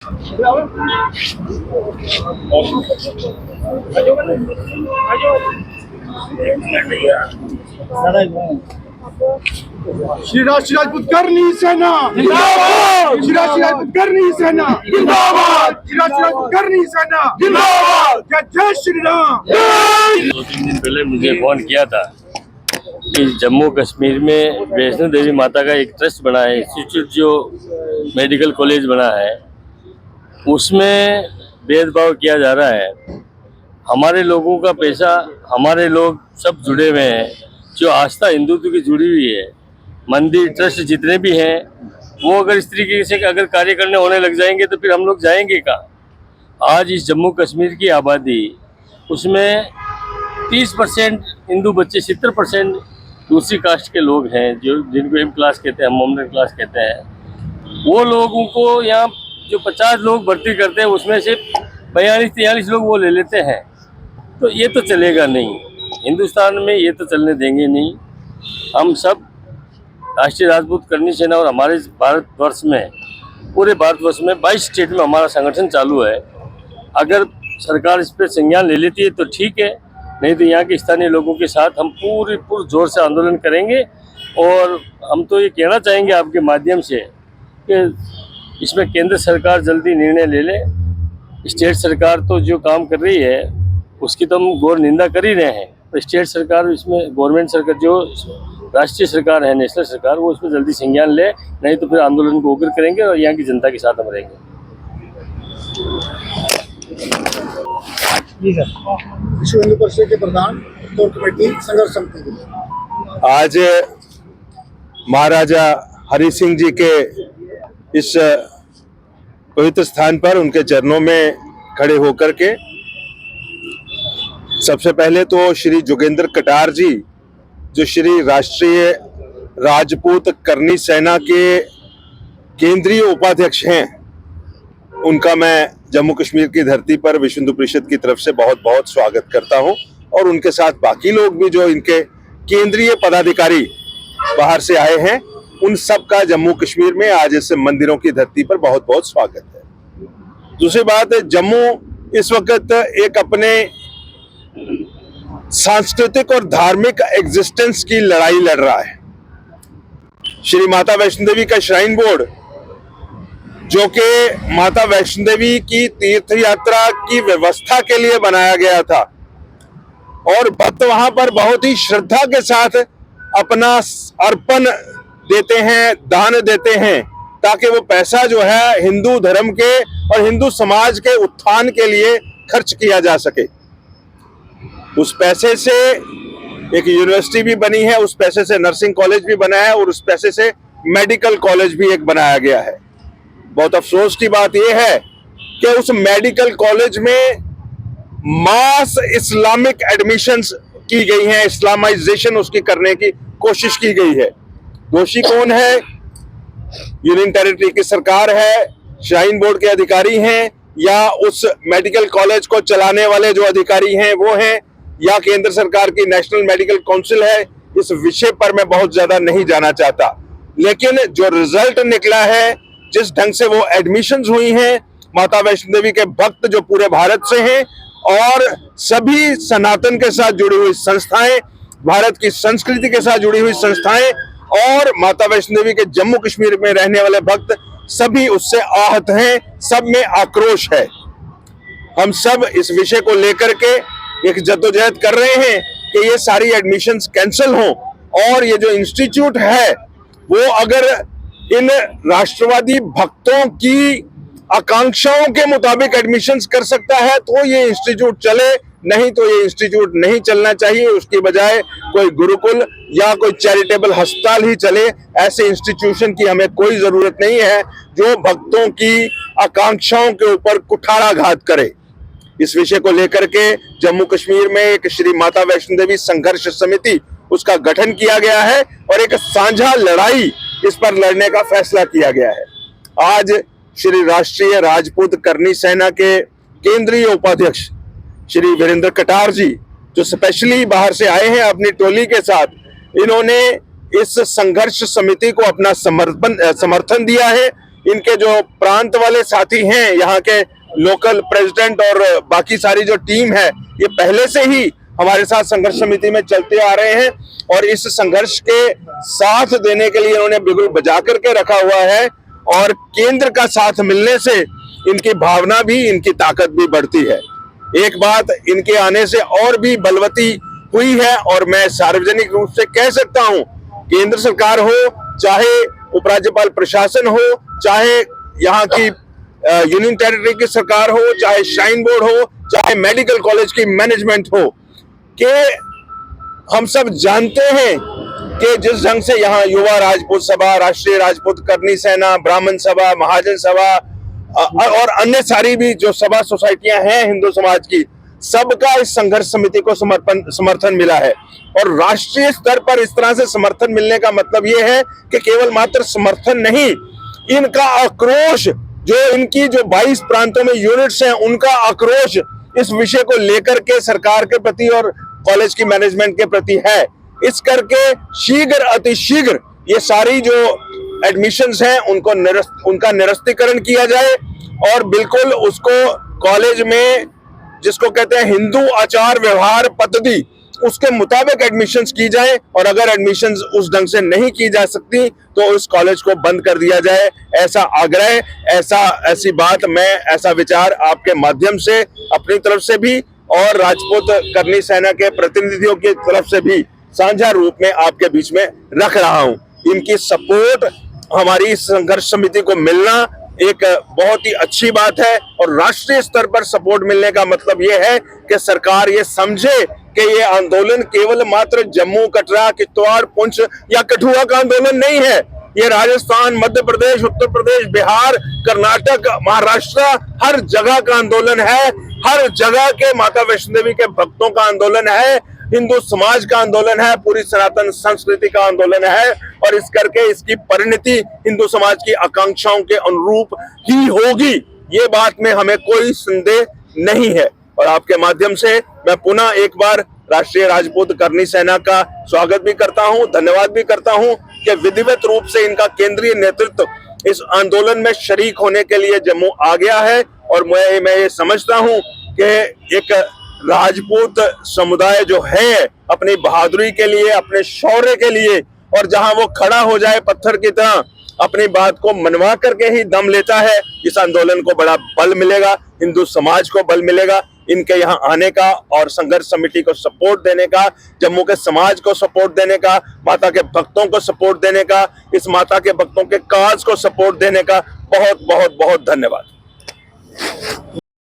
श्री राजपूत करनी सेना जिंदाबाद। श्री राजपूत करनी सेना जिंदाबाद। श्री राजपूत करनी सेना जिंदाबाद। जय श्री राम। 2-3 दिन पहले मुझे फोन किया था कि जम्मू कश्मीर में वैष्णो देवी माता का एक ट्रस्ट बना है, इंस्टीट्यूट जो मेडिकल कॉलेज बना है, उसमें भेदभाव किया जा रहा है। हमारे लोगों का पैसा, हमारे लोग सब जुड़े हुए हैं, जो आस्था हिंदुत्व की जुड़ी हुई है, मंदिर ट्रस्ट जितने भी हैं, वो अगर इस तरीके से अगर कार्य करने होने लग जाएंगे तो फिर हम लोग जाएंगे कहाँ। आज इस जम्मू कश्मीर की आबादी, उसमें 30% हिंदू बच्चे, 70% दूसरी कास्ट के लोग हैं, जो जिनको एम क्लास कहते हैं, हम मिडिल क्लास कहते हैं। वो लोगों को यहाँ जो 50 लोग भर्ती करते हैं, उसमें से 42-43 लोग वो ले लेते हैं। तो ये तो चलेगा नहीं, हिंदुस्तान में ये तो चलने देंगे नहीं। हम सब राष्ट्रीय राजपूत करनी सेना और हमारे भारतवर्ष में, पूरे भारतवर्ष में 22 स्टेट में हमारा संगठन चालू है। अगर सरकार इस पर संज्ञान ले लेती है तो ठीक है, नहीं तो यहाँ के स्थानीय लोगों के साथ हम पूरे जोर से आंदोलन करेंगे। और हम तो ये कहना चाहेंगे आपके माध्यम से कि इसमें केंद्र सरकार जल्दी निर्णय ले ले। स्टेट सरकार तो जो काम कर रही है उसकी तो हम घोर निंदा कर ही रहे हैं, तो स्टेट सरकार इसमें, गवर्नमेंट सरकार जो राष्ट्रीय सरकार है, नेशनल सरकार, वो इसमें जल्दी संज्ञान ले, नहीं तो फिर आंदोलन को उग्र करेंगे और यहाँ की जनता के साथ हम रहेंगे। जी सर। विश्व हिंदू परिषद के प्रधान कोर कमेटी संघर्ष समिति, आज महाराजा हरि सिंह जी के इस पवित्र स्थान पर उनके चरणों में खड़े होकर के सबसे पहले तो श्री जोगेंद्र कटार जी, जो श्री राष्ट्रीय राजपूत करनी सेना के केंद्रीय उपाध्यक्ष हैं, उनका मैं जम्मू कश्मीर की धरती पर विश्व हिंदू परिषद की तरफ से बहुत बहुत स्वागत करता हूं। और उनके साथ बाकी लोग भी जो इनके केंद्रीय पदाधिकारी बाहर से आए हैं, उन सब का जम्मू कश्मीर में आज इस मंदिरों की धरती पर बहुत बहुत स्वागत है। दूसरी बात, जम्मू इस वक्त एक अपने सांस्कृतिक और धार्मिक एग्जिस्टेंस की लड़ाई लड़ रहा है। श्री माता वैष्णो देवी का श्राइन बोर्ड, जो कि माता वैष्णो देवी की तीर्थ यात्रा की व्यवस्था के लिए बनाया गया था, और भक्त वहां पर बहुत ही श्रद्धा के साथ अपना अर्पण देते हैं, दान देते हैं, ताकि वो पैसा जो है हिंदू धर्म के और हिंदू समाज के उत्थान के लिए खर्च किया जा सके। उस पैसे से एक यूनिवर्सिटी भी बनी है, उस पैसे से नर्सिंग कॉलेज भी बना है, और उस पैसे से मेडिकल कॉलेज भी एक बनाया गया है। बहुत अफसोस की बात यह है कि उस मेडिकल कॉलेज में मास इस्लामिक एडमिशंस की गई हैं, इस्लामाइजेशन उसकी करने की कोशिश की गई है। दोषी कौन है? यूनियन टेरिटरी की सरकार है, श्राइन बोर्ड के अधिकारी हैं, या उस मेडिकल कॉलेज को चलाने वाले जो अधिकारी हैं वो हैं, या केंद्र सरकार की नेशनल मेडिकल काउंसिल है। इस विषय पर मैं बहुत ज्यादा नहीं जाना चाहता, लेकिन जो रिजल्ट निकला है, जिस ढंग से वो एडमिशंस हुई हैं, माता वैष्णो देवी के भक्त जो पूरे भारत से हैं और सभी सनातन के साथ जुड़ी हुई संस्थाएं, भारत की संस्कृति के साथ जुड़ी हुई संस्थाएं और माता वैष्णो देवी के जम्मू कश्मीर में रहने वाले भक्त, सभी उससे आहत हैं, सब में आक्रोश है। हम सब इस विषय को लेकर के एक जद्दोजहद कर रहे हैं कि ये सारी एडमिशंस कैंसिल हों, और ये जो इंस्टीट्यूट है वो अगर इन राष्ट्रवादी भक्तों की आकांक्षाओं के मुताबिक एडमिशंस कर सकता है तो ये इंस्टीट्यूट चले, नहीं तो ये इंस्टीट्यूट नहीं चलना चाहिए। उसकी बजाय कोई गुरुकुल या कोई चैरिटेबल अस्पताल ही चले। ऐसे इंस्टीट्यूशन की हमें कोई जरूरत नहीं है जो भक्तों की आकांक्षाओं के ऊपर कुठाराघात करे। इस विषय को लेकर के जम्मू कश्मीर में एक श्री माता वैष्णो देवी संघर्ष समिति, उसका गठन किया गया है और एक साझा लड़ाई इस पर लड़ने का फैसला किया गया है। आज श्री राष्ट्रीय राजपूत करनी सेना के केंद्रीय उपाध्यक्ष श्री वीरेंद्र कटार जी, जो स्पेशली बाहर से आए हैं अपनी टोली के साथ, इन्होंने इस संघर्ष समिति को अपना समर्थन दिया है। इनके जो प्रांत वाले साथी हैं, यहाँ के लोकल प्रेसिडेंट और बाकी सारी जो टीम है, ये पहले से ही हमारे साथ संघर्ष समिति में चलते आ रहे हैं और इस संघर्ष के साथ देने के लिए इन्होंने बिल्कुल बजा करके रखा हुआ है। और केंद्र का साथ मिलने से इनकी भावना भी, इनकी ताकत भी बढ़ती है। एक बात इनके आने से और भी बलवती हुई है और मैं सार्वजनिक रूप से कह सकता हूं, केंद्र सरकार हो, चाहे उपराज्यपाल प्रशासन हो, चाहे यहाँ की यूनियन टेरिटरी की सरकार हो, चाहे श्राइन बोर्ड हो, चाहे मेडिकल कॉलेज की मैनेजमेंट हो, कि हम सब जानते हैं कि जिस ढंग से यहाँ युवा राजपूत सभा, राष्ट्रीय राजपूत करनी सेना, ब्राह्मण सभा, महाजन सभा और अन्य सारी भी जो सभा सोसाइटियां हैं हिंदू समाज की, सबका इस संघर्ष समिति को समर्थन मिला है। और राष्ट्रीय स्तर पर इस तरह से समर्थन मिलने का मतलब ये है कि केवल मात्र समर्थन नहीं, इनका आक्रोश, जो इनकी जो 22 प्रांतों में यूनिट्स हैं, उनका आक्रोश इस विषय को लेकर के सरकार के प्रति और कॉलेज की मैनेजमेंट के प्रति है। इस करके शीघ्र अतिशीघ्र ये सारी जो एडमिशंस हैं उनका निरस्तीकरण किया जाए और बिल्कुल उसको कॉलेज में, जिसको कहते हैं हिंदू आचार व्यवहार पद्धति, उसके मुताबिक एडमिशंस की जाए। और अगर एडमिशंस उस ढंग से नहीं की जा सकती तो उस कॉलेज को बंद कर दिया जाए। ऐसा आग्रह, ऐसी बात, मैं ऐसा विचार आपके माध्यम से अपनी तरफ से भी और राजपूत करनी सेना के प्रतिनिधियों की तरफ से भी साझा रूप में आपके बीच में रख रहा हूं। इनकी सपोर्ट, हमारी संघर्ष समिति को मिलना एक बहुत ही अच्छी बात है और राष्ट्रीय स्तर पर सपोर्ट मिलने का मतलब ये है कि सरकार ये समझे कि ये आंदोलन केवल मात्र जम्मू, कटरा, किश्तवाड़, पुंछ या कठुआ का आंदोलन नहीं है। ये राजस्थान, मध्य प्रदेश, उत्तर प्रदेश, बिहार, कर्नाटक, महाराष्ट्र, हर जगह का आंदोलन है। हर जगह के माता वैष्णो देवी के भक्तों का आंदोलन है, हिंदू समाज का आंदोलन है, पूरी सनातन संस्कृति का आंदोलन है। और इस करके इसकी परिणति हिंदू समाज की आकांक्षाओं के अनुरूप ही होगी, ये बात में हमें कोई संदेह नहीं है। और आपके माध्यम से मैं पुनः एक बार राष्ट्रीय राजपूत करनी सेना का स्वागत भी करता हूं, धन्यवाद भी करता हूं कि विधिवत रूप से इनका केंद्रीय नेतृत्व इस आंदोलन में शरीक होने के लिए जम्मू आ गया है। और मैं ये समझता हूं कि एक राजपूत समुदाय जो है अपनी बहादुरी के लिए, अपने शौर्य के लिए, और जहां वो खड़ा हो जाए पत्थर की तरह, अपनी बात को मनवा करके ही दम लेता है, इस आंदोलन को बड़ा बल मिलेगा, हिंदू समाज को बल मिलेगा इनके यहाँ आने का और संघर्ष समिति को सपोर्ट देने का, जम्मू के समाज को सपोर्ट देने का, माता के भक्तों को सपोर्ट देने का, इस माता के भक्तों के काज को सपोर्ट देने का बहुत बहुत बहुत धन्यवाद।